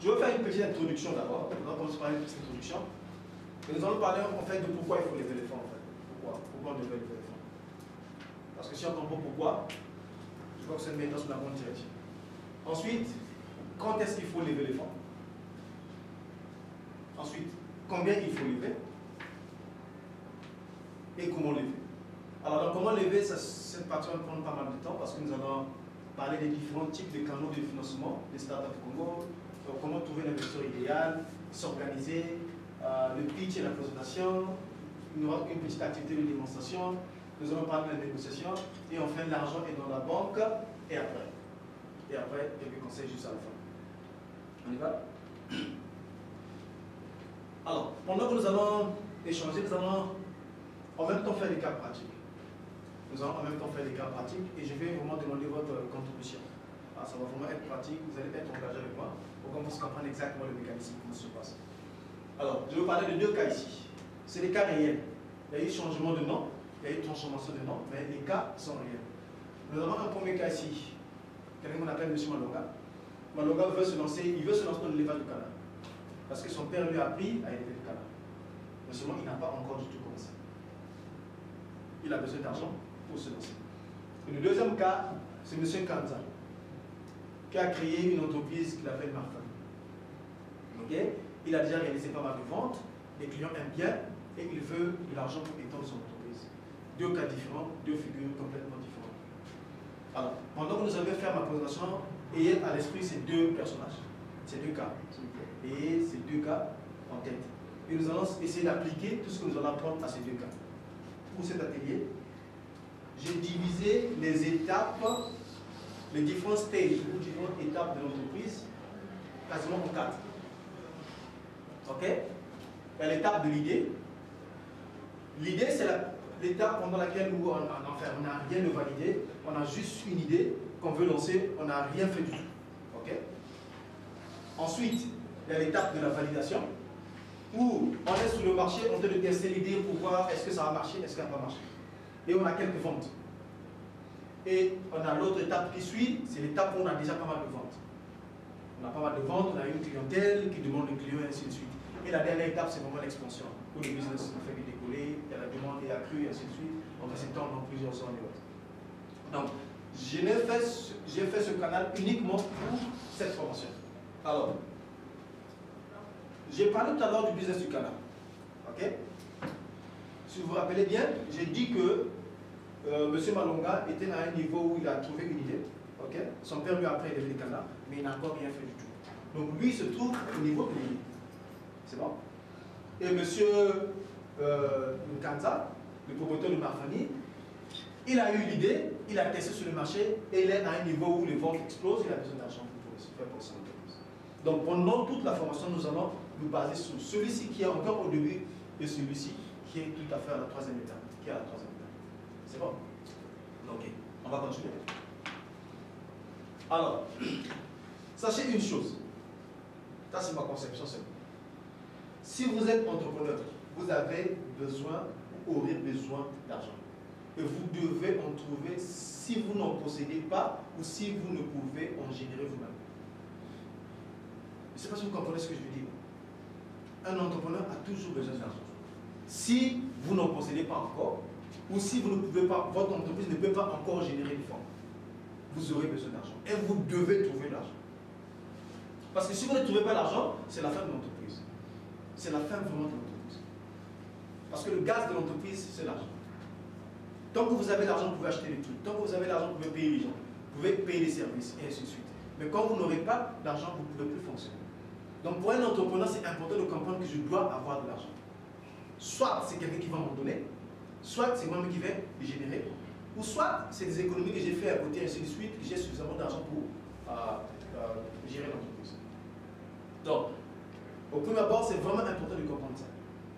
Je vais faire une petite introduction d'abord. On va commencer par une petite introduction. Et nous allons parler en fait de pourquoi il faut lever les fonds en fait. Pourquoi on devrait lever les fonds. Parce que si on comprend pourquoi, je crois que c'est une méthode sur la bonne direction. Ensuite, quand est-ce qu'il faut lever les fonds? Ensuite, combien il faut lever? Et comment lever? Alors, comment lever, cette partie va prendre pas mal de temps parce que nous allons parler des différents types de canaux de financement des startups du Congo, comment trouver l'investisseur idéal, s'organiser, le pitch et la présentation, il y aura une petite activité de démonstration, nous allons parler de la négociation et enfin l'argent est dans la banque et après. Et après, quelques conseils juste à la fin. On y va? Alors, pendant que nous allons échanger, nous allons en même temps faire des cas pratiques. Nous allons en même temps faire des cas pratiques et je vais vraiment demander votre contribution. Alors, ça va vraiment être pratique, vous allez être engagé avec moi pour qu'on puisse comprendre exactement le mécanisme, comment ça se passe. Alors, je vais vous parler de deux cas ici. C'est des cas réels. Il y a eu changement de nom, il y a eu transformation de nom, mais les cas sont réels. Nous avons un premier cas ici, quelqu'un qu'on appelle M. Malonga. Malonga veut se lancer, il veut se lancer dans l'élevage du canard. Parce que son père lui a appris à élever le canard. Mais seulement, il n'a pas encore du tout commencé. Il a besoin d'argent pour se lancer. Et le deuxième cas, c'est M. Kanza, qui a créé une entreprise qu'il appelle Martin. Okay? Il a déjà réalisé pas mal de ventes, les clients aiment bien et il veut de l'argent pour étendre son entreprise. Deux cas différents, deux figures complètement différentes. Alors, pendant que nous allons faire ma présentation, ayez à l'esprit ces deux personnages, ces deux cas, s'il vous plaît. Et ces deux cas en tête. Et nous allons essayer d'appliquer tout ce que nous allons apprendre à ces deux cas. Pour cet atelier, j'ai divisé les étapes, les différents stages ou différentes étapes de l'entreprise, quasiment en 4. Ok? Il y a l'étape de l'idée. L'idée, c'est l'étape pendant laquelle nous, on n'a rien de validé, on a juste une idée qu'on veut lancer, on n'a rien fait du tout. Ok? Ensuite, il y a l'étape de la validation, où on est sur le marché, on train de tester l'idée pour voir est-ce que ça va marcher, est-ce que ça va pas marcher. Et on a quelques ventes. Et on a l'autre étape qui suit, c'est l'étape où on a déjà pas mal de ventes. On a pas mal de ventes, on a une clientèle qui demande le client et ainsi de suite. Et la dernière étape, c'est vraiment l'expansion. Où le business ne fait que décoller, il y a la demande est accrue et ainsi de suite. On va s'étendre dans plusieurs zones et autres. Donc, j'ai fait ce canal uniquement pour cette formation. Alors, j'ai parlé tout à l'heure du business du canal. Ok? Si vous vous rappelez bien, j'ai dit que M. Malonga était à un niveau où il a trouvé une idée. Okay? Son père lui a appris à élever les canards, mais il n'a encore rien fait du tout. Donc lui se trouve au niveau de l'idée. C'est bon? Et M. Nkanza, le promoteur de Marfani, il a eu l'idée, il a testé sur le marché et il est à un niveau où les ventes explosent, il a besoin d'argent pour faire pour son entreprise. Donc pendant toute la formation, nous allons nous baser sur celui-ci qui est encore au début et celui-ci qui est tout à fait à la troisième étape. C'est bon? Ok, on va continuer. Alors, sachez une chose, ça c'est ma conception seulement. Si vous êtes entrepreneur, vous avez besoin ou aurez besoin d'argent. Et vous devez en trouver si vous n'en possédez pas ou si vous ne pouvez en générer vous-même. Je ne sais pas si vous comprenez ce que je veux dire. Un entrepreneur a toujours besoin d'argent. Si vous n'en possédez pas encore, ou si vous ne pouvez pas, votre entreprise ne peut pas encore générer des fonds, vous aurez besoin d'argent. Et vous devez trouver l'argent. Parce que si vous ne trouvez pas l'argent, c'est la fin de l'entreprise. C'est la fin vraiment de l'entreprise. Parce que le gaz de l'entreprise, c'est l'argent. Tant que vous avez l'argent, vous pouvez acheter des trucs. Tant que vous avez l'argent, vous pouvez payer les gens. Vous pouvez payer les services, et ainsi de suite. Mais quand vous n'aurez pas d'argent, vous ne pouvez plus fonctionner. Donc pour un entrepreneur, c'est important de comprendre que je dois avoir de l'argent. Soit c'est quelqu'un qui va m'en donner, soit c'est moi-même qui vais les générer, ou soit c'est des économies que j'ai fait à côté, ainsi de suite, que j'ai suffisamment d'argent pour gérer l'entreprise. Donc, au premier abord, c'est vraiment important de comprendre ça,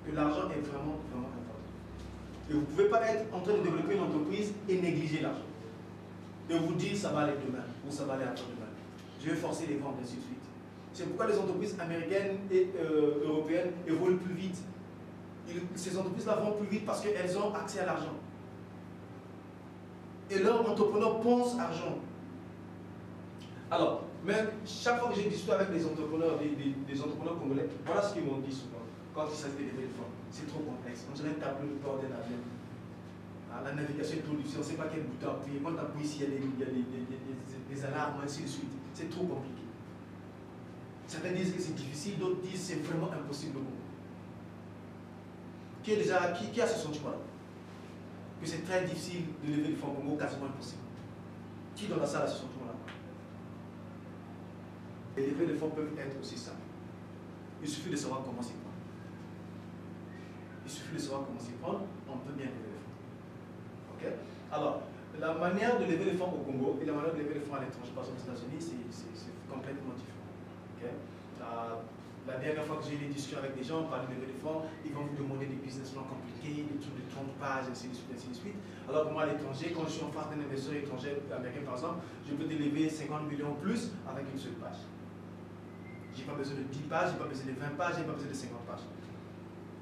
que l'argent est vraiment, vraiment important. Et vous ne pouvez pas être en train de développer une entreprise et négliger l'argent. Et vous dire ça va aller demain, ou ça va aller après-demain. Je vais forcer les ventes, ainsi de suite. C'est pourquoi les entreprises américaines et européennes évoluent plus vite. Ces entreprises-là vont plus vite parce qu'elles ont accès à l'argent. Et leurs entrepreneurs pensent argent. Alors, Mais chaque fois que j'ai discuté avec des entrepreneurs, des entrepreneurs congolais, voilà ce qu'ils m'ont dit souvent quand il s'agit de lever des fonds. C'est trop complexe. On dirait un tableau de bord d'un avion. La navigation est trop difficile, on ne sait pas quel bouton appuyer. Quand tu appuies ici, il y a des alarmes, ainsi de suite. C'est trop compliqué. Certains disent que c'est difficile, d'autres disent que c'est vraiment impossible. Qui a ce sentiment-là? Que c'est très difficile de lever des fonds au Congo, quasiment impossible. Qui donne à ça, ce sentiment-là? Les levées de fonds peuvent être aussi simples. Il suffit de savoir comment s'y prendre. Il suffit de savoir comment s'y prendre, on peut bien lever les fonds. Okay? Alors, la manière de lever les fonds au Congo et la manière de lever les fonds à l'étranger, par exemple aux États-Unis, c'est complètement différent. Okay? La dernière fois que j'ai eu des discussions avec des gens, par lever des fonds, ils vont vous demander des business plans compliqués, des trucs de 30 pages, ainsi de suite, ainsi de suite. Alors que moi, à l'étranger, quand je suis en face d'un investisseur étranger, américain par exemple, je peux te lever 50 millions plus avec une seule page. Je n'ai pas besoin de 10 pages, je n'ai pas besoin de 20 pages, je n'ai pas besoin de 50 pages.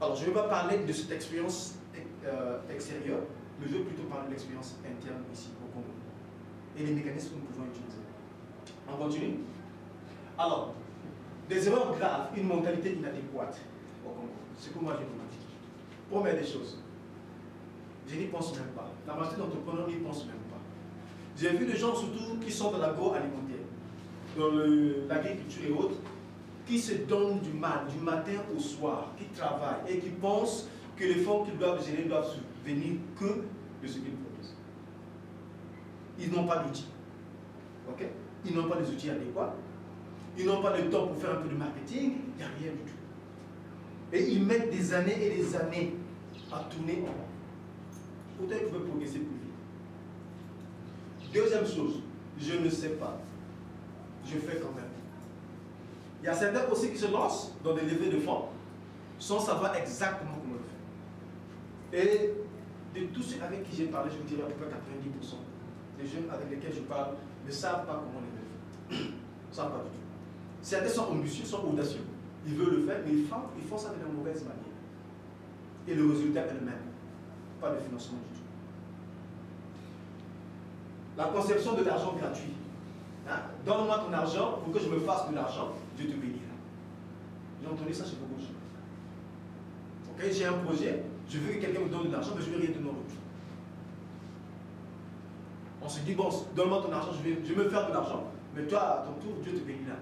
Alors, je ne vais pas parler de cette expérience extérieure, mais je vais plutôt parler de l'expérience interne ici au Congo et les mécanismes que nous pouvons utiliser. On continue? Alors, des erreurs graves, une mentalité inadéquate au Congo. C'est que moi j'ai remarqué. Première des choses, je n'y pense même pas. La majorité d'entrepreneurs n'y pensent même pas. J'ai vu des gens surtout qui sont dans l'agroalimentaire, dans l'agriculture et autres, qui se donnent du mal, du matin au soir, qui travaillent et qui pensent que les fonds qu'ils doivent gérer doivent venir que de ce qu'ils produisent. Ils n'ont pas d'outils. Okay? Ils n'ont pas les outils adéquats. Ils n'ont pas le temps pour faire un peu de marketing. Il n'y a rien du tout. Et ils mettent des années et des années à tourner en rond. Pourtant, ils pouvaient progresser plus vite. Deuxième chose, je ne sais pas. Je fais quand même. Il y a certains aussi qui se lancent dans des levées de fonds sans savoir exactement comment le faire. Et de tous ceux avec qui j'ai parlé, je vous dirais à peu près 90% des jeunes avec lesquels je parle ne savent pas comment lever le fonds. Ils ne savent pas du tout. Certains sont ambitieux, sont audacieux. Ils veulent le faire, mais ils font ça de la mauvaise manière. Et le résultat est le même. Pas de financement du tout. La conception de l'argent gratuit. Hein? Donne-moi ton argent pour que je me fasse de l'argent, je te bénirai. J'ai entendu ça chez beaucoup de gens. Okay? J'ai un projet, je veux que quelqu'un me donne de l'argent, mais je ne veux rien donner en retour. On se dit, bon, donne-moi ton argent, je vais me faire de l'argent, mais toi, à ton tour, Dieu te bénira.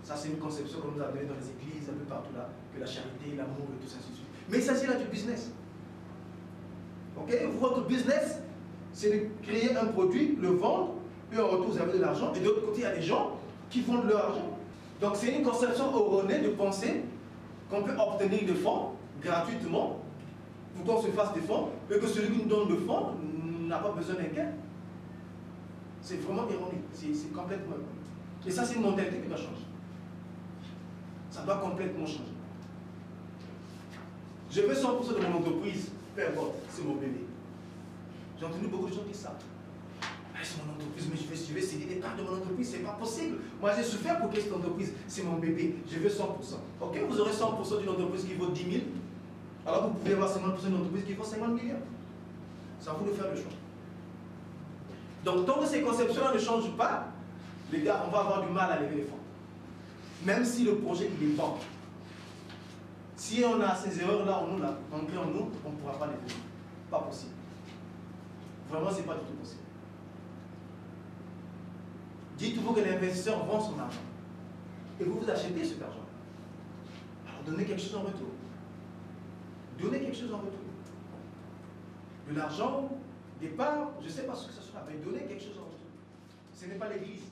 Ça, c'est une conception qu'on nous a donnée dans les églises, un peu partout là, que la charité, l'amour et tout ça, ainsi de suite. Mais il s'agit là du business. Ok? Votre business, c'est de créer un produit, le vendre, et en retour, vous avez de l'argent. Et de l'autre côté, il y a des gens qui vendent leur argent. Donc, c'est une conception erronée de penser qu'on peut obtenir des fonds gratuitement pour qu'on se fasse des fonds, et que celui qui nous donne le fonds n'a pas besoin d'un gain. C'est vraiment erroné. C'est complètement erroné. Et ça, c'est une mentalité qui doit changer. Ça doit complètement changer. Je veux 100% de mon entreprise, peu importe, c'est mon bébé. J'ai entendu beaucoup de gens dire ça. C'est mon entreprise, mais je vais céder des parts de mon entreprise, c'est pas possible. Moi, j'ai souffert pour que cette entreprise, c'est mon bébé. Je veux 100%. Ok, vous aurez 100% d'une entreprise qui vaut 10 000, alors vous pouvez avoir 50% d'une entreprise qui vaut 50 millions. C'est à vous de faire le choix. Donc, tant que ces conceptions-là ne changent pas, les gars, on va avoir du mal à lever les fonds. Même si le projet il est bon. Si on a ces erreurs-là en nous, là, ancrées en nous, on ne pourra pas les lever. Pas possible. Vraiment, ce n'est pas du tout possible. Dites-vous que l'investisseur vend son argent. Et vous vous achetez cet argent. Alors donnez quelque chose en retour. Donnez quelque chose en retour. De l'argent, des parts, je ne sais pas ce que ce sera, mais donnez quelque chose en retour. Ce n'est pas l'église.